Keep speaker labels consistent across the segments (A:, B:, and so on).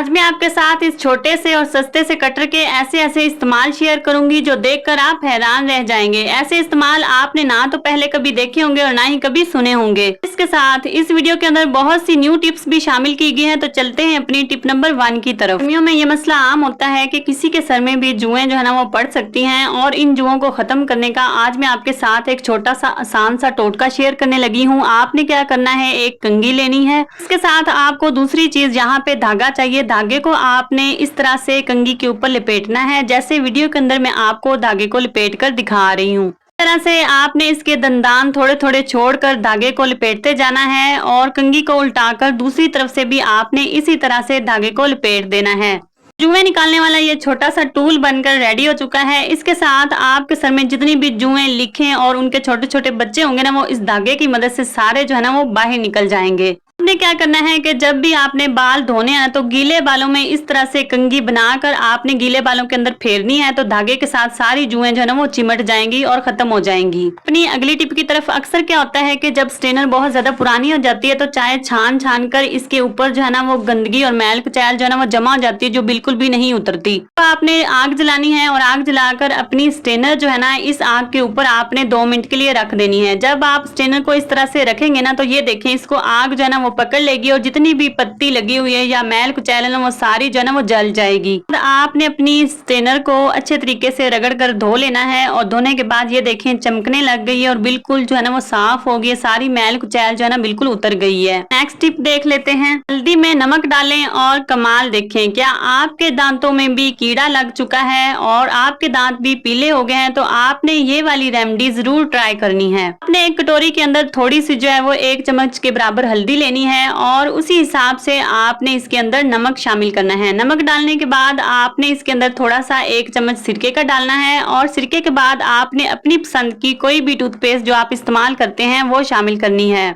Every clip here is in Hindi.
A: आज मैं आपके साथ इस छोटे से और सस्ते से कटर के ऐसे इस्तेमाल शेयर करूंगी जो देखकर आप हैरान रह जाएंगे। ऐसे इस्तेमाल आपने ना तो पहले कभी देखे होंगे और ना ही कभी सुने होंगे। इसके साथ इस वीडियो के अंदर बहुत सी न्यू टिप्स भी शामिल की गई हैं। तो चलते हैं अपनी टिप नंबर 1 की तरफ। गर्मियों में ये मसला आम होता है कि किसी के सर में भी जुएं जो है ना वो पड़ सकती हैं, और इन जुओं को खत्म करने का आज मैं आपके साथ एक छोटा सा आसान सा टोटका शेयर करने लगी हूँ। आपने क्या करना है, एक कंघी लेनी है। इसके साथ आपको दूसरी चीज यहाँ पे धागा चाहिए। धागे को आपने इस तरह से कंघी के ऊपर लपेटना है, जैसे वीडियो के अंदर मैं आपको धागे को लपेट कर दिखा रही हूँ। इस तरह से आपने इसके दंदान थोड़े थोड़े छोड़कर धागे को लपेटते जाना है, और कंघी को उल्टाकर दूसरी तरफ से भी आपने इसी तरह से धागे को लपेट देना है। जुएं निकालने वाला ये छोटा सा टूल बनकर रेडी हो चुका है। इसके साथ आपके सर में जितनी भी जुएं लिखे और उनके छोटे छोटे बच्चे होंगे ना, वो इस धागे की मदद से सारे जो है ना वो बाहर निकल जाएंगे। आपने क्या करना है कि जब भी आपने बाल धोने हैं तो गीले बालों में इस तरह से कंघी बनाकर आपने गीले बालों के अंदर फेरनी है, तो धागे के साथ सारी जुएं जो है ना वो चिमट जाएंगी और खत्म हो जाएंगी। अपनी अगली टिप की तरफ। अक्सर क्या होता है कि जब स्ट्रेनर बहुत ज्यादा पुरानी हो जाती है तो चाहे छान कर इसके ऊपर जो है ना वो गंदगी और मैल कुचैल जो है ना वो जमा हो जाती है, जो बिल्कुल भी नहीं उतरती। तो आपने आग जलानी है, और आग जलाकर अपनी स्ट्रेनर जो है ना इस आग के ऊपर आपने 2 मिनट के लिए रख देनी है। जब आप स्ट्रेनर को इस तरह से रखेंगे ना, तो ये देखें इसको आग जो है ना वो पकड़ लेगी, और जितनी भी पत्ती लगी हुई है या मैल कुचैल है ना वो सारी जो है ना वो जल जाएगी। तो आपने अपनी स्ट्रेनर को अच्छे तरीके से रगड़ कर धो लेना है, और धोने के बाद ये देखें चमकने लग गई है और बिल्कुल जो है ना वो साफ हो गई, सारी मैल कुचैल जो है ना बिल्कुल उतर गई है। नेक्स्ट टिप देख लेते हैं। हल्दी में नमक डालें और कमाल देखें। क्या आपके दांतों में भी कीड़ा लग चुका है और आपके दांत भी पीले हो गए हैं, तो आपने ये वाली रेमेडी जरूर ट्राई करनी है। आपने एक कटोरी के अंदर थोड़ी सी जो है वो 1 चम्मच के बराबर हल्दी लेनी है, और उसी हिसाब से आपने इसके अंदर नमक शामिल करना है। नमक डालने के बाद आपने इसके अंदर थोड़ा सा 1 चम्मच सिरके का डालना है, और सिरके के बाद आपने अपनी पसंद की कोई भी टूथपेस्ट जो आप इस्तेमाल करते हैं वो शामिल करनी है।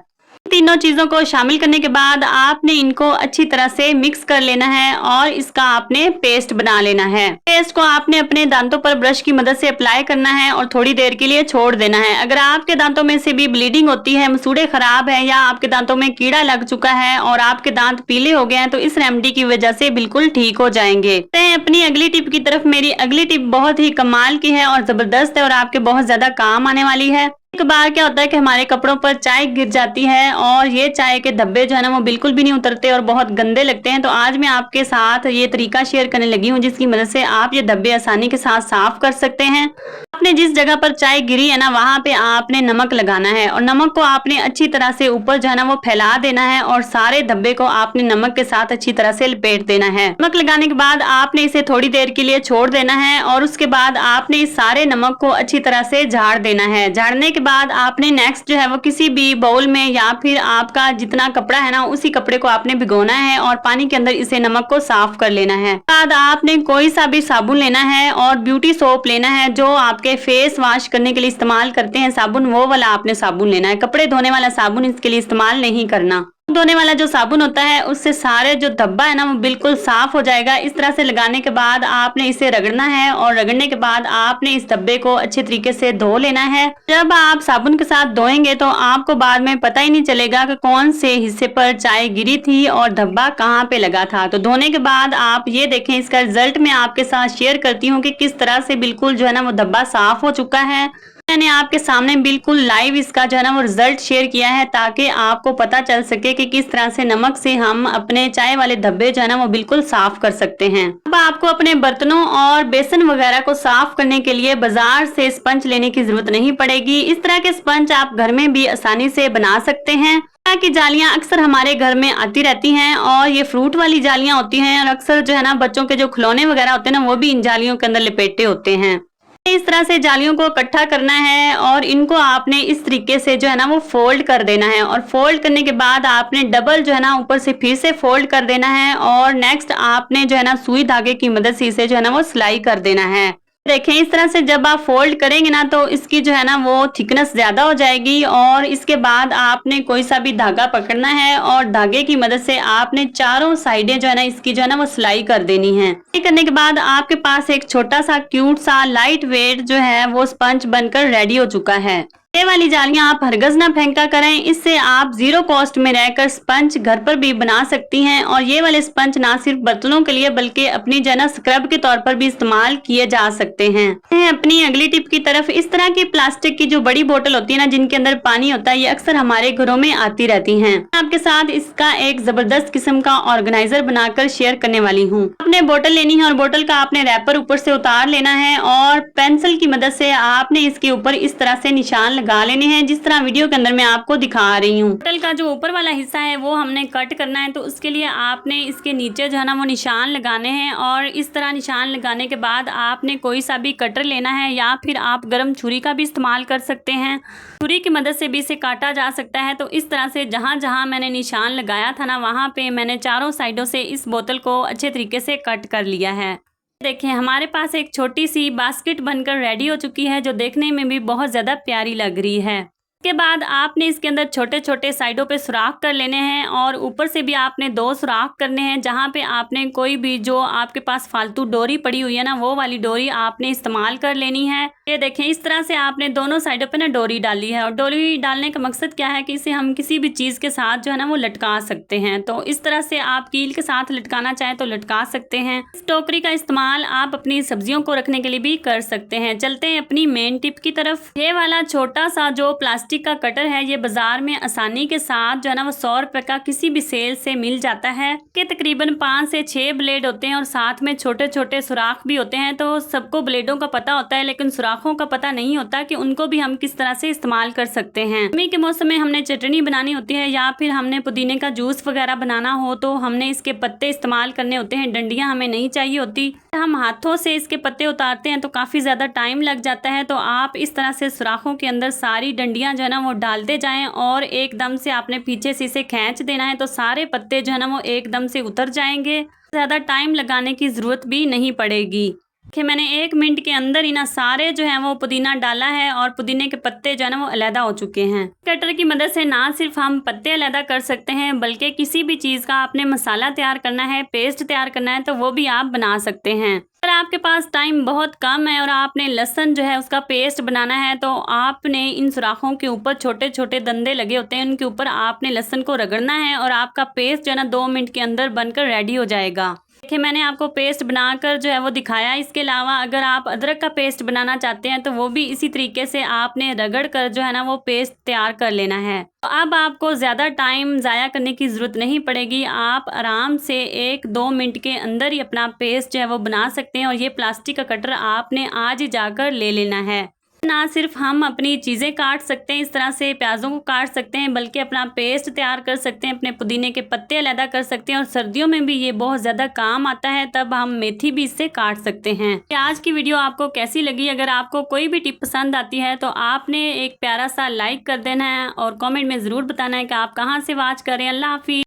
A: तीनों चीजों को शामिल करने के बाद आपने इनको अच्छी तरह से मिक्स कर लेना है, और इसका आपने पेस्ट बना लेना है। पेस्ट को आपने अपने दांतों पर ब्रश की मदद से अप्लाई करना है और थोड़ी देर के लिए छोड़ देना है। अगर आपके दांतों में से भी ब्लीडिंग होती है, मसूड़े खराब है, या आपके दांतों में कीड़ा लग चुका है और आपके दांत पीले हो गए हैं, तो इस रेमेडी की वजह से बिल्कुल ठीक हो जाएंगे। अपनी अगली टिप की तरफ। मेरी अगली टिप बहुत ही कमाल की है और जबरदस्त है, और आपके बहुत ज्यादा काम आने वाली है। एक बार क्या होता है कि हमारे कपड़ों पर चाय गिर जाती है, और ये चाय के धब्बे जो है ना वो बिल्कुल भी नहीं उतरते और बहुत गंदे लगते हैं। तो आज मैं आपके साथ ये तरीका शेयर करने लगी हूँ, जिसकी मदद से आप ये धब्बे आसानी के साथ साफ कर सकते हैं। आपने जिस जगह पर चाय गिरी है ना, वहां पे आपने नमक लगाना है, और नमक को आपने अच्छी तरह से ऊपर जो है ना वो फैला देना है, और सारे धब्बे को आपने नमक के साथ अच्छी तरह से लपेट देना है। नमक लगाने के बाद आपने इसे थोड़ी देर के लिए छोड़ देना है, और उसके बाद आपने इस सारे नमक को अच्छी तरह से झाड़ देना है। झाड़ने के बाद आपने नेक्स्ट जो है वो किसी भी बाउल में, या फिर आपका जितना कपड़ा है ना उसी कपड़े को आपने भिगोना है, और पानी के अंदर इसे नमक को साफ कर लेना है। बाद आपने कोई सा भी साबुन लेना है, और ब्यूटी सोप लेना है, जो आपके फेस वॉश करने के लिए इस्तेमाल करते हैं साबुन, वो वाला आपने साबुन लेना है। कपड़े धोने वाला साबुन इसके लिए इस्तेमाल नहीं करना। धोने वाला जो साबुन होता है उससे सारे जो धब्बा है ना वो बिल्कुल साफ हो जाएगा। इस तरह से लगाने के बाद आपने इसे रगड़ना है, और रगड़ने के बाद आपने इस धब्बे को अच्छे तरीके से धो लेना है। जब आप साबुन के साथ धोएंगे तो आपको बाद में पता ही नहीं चलेगा कि कौन से हिस्से पर चाय गिरी थी और धब्बा कहाँ पे लगा था। तो धोने के बाद आप ये देखें, इसका रिजल्ट मैं आपके साथ शेयर करती हूँ कि किस तरह से बिल्कुल जो है ना वो धब्बा साफ हो चुका है। मैंने आपके सामने बिल्कुल लाइव इसका जो है ना वो रिजल्ट शेयर किया है, ताकि आपको पता चल सके कि किस तरह से नमक से हम अपने चाय वाले धब्बे जो है ना वो बिल्कुल साफ कर सकते हैं। अब आपको अपने बर्तनों और बेसन वगैरह को साफ करने के लिए बाजार से स्पंज लेने की जरूरत नहीं पड़ेगी। इस तरह के स्पंज आप घर में भी आसानी से बना सकते हैं। की जालियां अक्सर हमारे घर में आती रहती हैं, और ये फ्रूट वाली जालियां होती हैं, और अक्सर जो है ना बच्चों के जो खिलौने वगैरह होते हैं ना वो भी इन जालियों के अंदर लपेटे होते हैं। इस तरह से जालियों को इकट्ठा करना है, और इनको आपने इस तरीके से जो है ना वो फोल्ड कर देना है, और फोल्ड करने के बाद आपने डबल जो है ना ऊपर से फिर से फोल्ड कर देना है, और नेक्स्ट आपने जो है ना सुई धागे की मदद से इसे जो है ना वो सिलाई कर देना है। देखें, इस तरह से जब आप फोल्ड करेंगे ना तो इसकी जो है ना वो थिकनेस ज्यादा हो जाएगी, और इसके बाद आपने कोई सा भी धागा पकड़ना है, और धागे की मदद से आपने चारों साइडें जो है ना इसकी जो है ना वो सिलाई कर देनी है। सिलाई करने के बाद आपके पास एक छोटा सा क्यूट सा लाइट वेट जो है वो स्पंज बनकर रेडी हो चुका है। ये वाली जालियां आप हरगज ना फेंका करें, इससे आप जीरो कॉस्ट में रहकर स्पंज घर पर भी बना सकती हैं। और ये वाले स्पंज ना सिर्फ बर्तनों के लिए बल्कि अपनी जना स्क्रब के तौर पर भी इस्तेमाल किए जा सकते हैं। अपनी अगली टिप की तरफ, इस तरह की प्लास्टिक की जो बड़ी बोतल होती है ना, जिनके अंदर पानी होता है, ये अक्सर हमारे घरों में आती रहती हैं। आपके साथ इसका एक जबरदस्त किस्म का ऑर्गेनाइजर बनाकर शेयर करने वाली हूँ। आपने बोतल लेनी है और बोतल का आपने रैपर ऊपर से उतार लेना है और पेंसिल की मदद से आपने इसके ऊपर इस तरह से निशान लगा लेने हैं, जिस तरह वीडियो के अंदर मैं आपको दिखा रही हूँ। बोतल का जो ऊपर वाला हिस्सा है वो हमने कट करना है, तो उसके लिए आपने इसके नीचे जो है ना वो निशान लगाने हैं। और इस तरह निशान लगाने के बाद आपने कोई सा भी कटर लेना है या फिर आप गर्म छुरी का भी इस्तेमाल कर सकते हैं। छुरी की मदद से भी इसे काटा जा सकता है। तो इस तरह से जहाँ जहाँ मैंने निशान लगाया था ना, वहाँ पे मैंने चारों साइडों से इस बोतल को अच्छे तरीके से कट कर लिया है। देखिए हमारे पास एक छोटी सी बास्केट बनकर रेडी हो चुकी है, जो देखने में भी बहुत ज़्यादा प्यारी लग रही है। इसके बाद आपने इसके अंदर छोटे छोटे साइडों पे सुराख कर लेने हैं और ऊपर से भी आपने 2 सुराख करने हैं, जहाँ पे आपने कोई भी जो आपके पास फालतू डोरी पड़ी हुई है ना, वो वाली डोरी आपने इस्तेमाल कर लेनी है। ये देखें, इस तरह से आपने दोनों साइडों पे ना डोरी डाली है। और डोरी डालने का मकसद क्या है कि इसे हम किसी भी चीज़ के साथ जो है ना वो लटका सकते हैं। तो इस तरह से आप कील के साथ लटकाना चाहें तो लटका सकते हैं। इस टोकरी का इस्तेमाल आप अपनी सब्जियों को रखने के लिए भी कर सकते हैं। चलते हैं अपनी मेन टिप की तरफ। ये वाला छोटा सा जो प्लास्टिक का कटर है, ये बाजार में आसानी के साथ जो है ना वो 100 रुपए का किसी भी सेल से मिल जाता है। के तकरीबन 5 से 6 ब्लेड होते हैं और साथ में छोटे छोटे सुराख भी होते हैं। तो सबको ब्लेडों का पता होता है, लेकिन सुराखों का पता नहीं होता कि उनको भी हम किस तरह से इस्तेमाल कर सकते हैं। गर्मी के मौसम में हमने चटनी बनानी होती है या फिर हमने पुदीने का जूस वगैरह बनाना हो, तो हमने इसके पत्ते इस्तेमाल करने होते हैं, डंडियां हमें नहीं चाहिए होती। हम हाथों से इसके पत्ते उतारते हैं तो काफ़ी ज़्यादा टाइम लग जाता है। तो आप इस तरह से सुराखों के अंदर सारी डंडियां जो है ना वो डालते जाएं और एकदम से आपने पीछे से इसे खींच देना है, तो सारे पत्ते जो है ना वो एकदम से उतर जाएंगे। ज़्यादा टाइम लगाने की ज़रूरत भी नहीं पड़ेगी। देखिए मैंने 1 मिनट के अंदर ही ना सारे जो है वो पुदीना डाला है और पुदीने के पत्ते जो है ना वो अलहदा हो चुके हैं। कटर की मदद से ना सिर्फ हम पत्ते अलहदा कर सकते हैं, बल्कि किसी भी चीज़ का आपने मसाला तैयार करना है, पेस्ट तैयार करना है, तो वो भी आप बना सकते हैं। अगर आपके पास टाइम बहुत कम है और आपने लहसुन जो है उसका पेस्ट बनाना है, तो आपने इन सुराखों के ऊपर छोटे छोटे दंदे लगे होते हैं, उनके ऊपर आपने लहसुन को रगड़ना है और आपका पेस्ट जो है ना 2 मिनट के अंदर बनकर रेडी हो जाएगा। देखिए मैंने आपको पेस्ट बनाकर जो है वो दिखाया। इसके अलावा अगर आप अदरक का पेस्ट बनाना चाहते हैं तो वो भी इसी तरीके से आपने रगड़ कर जो है ना वो पेस्ट तैयार कर लेना है। तो अब आपको ज़्यादा टाइम ज़ाया करने की ज़रूरत नहीं पड़ेगी। आप आराम से 1-2 मिनट के अंदर ही अपना पेस्ट जो है वो बना सकते हैं। और ये प्लास्टिक का कटर आपने आज ही जाकर ले लेना है। ना सिर्फ हम अपनी चीज़ें काट सकते हैं, इस तरह से प्याज़ों को काट सकते हैं, बल्कि अपना पेस्ट तैयार कर सकते हैं, अपने पुदीने के पत्ते अलग कर सकते हैं। और सर्दियों में भी ये बहुत ज़्यादा काम आता है, तब हम मेथी भी इससे काट सकते हैं। आज की वीडियो आपको कैसी लगी? अगर आपको कोई भी टिप पसंद आती है तो आपने एक प्यारा सा लाइक कर देना है और कॉमेंट में ज़रूर बताना है कि आप कहाँ से वॉच कर रहे हैं। अल्लाह हाफिज़।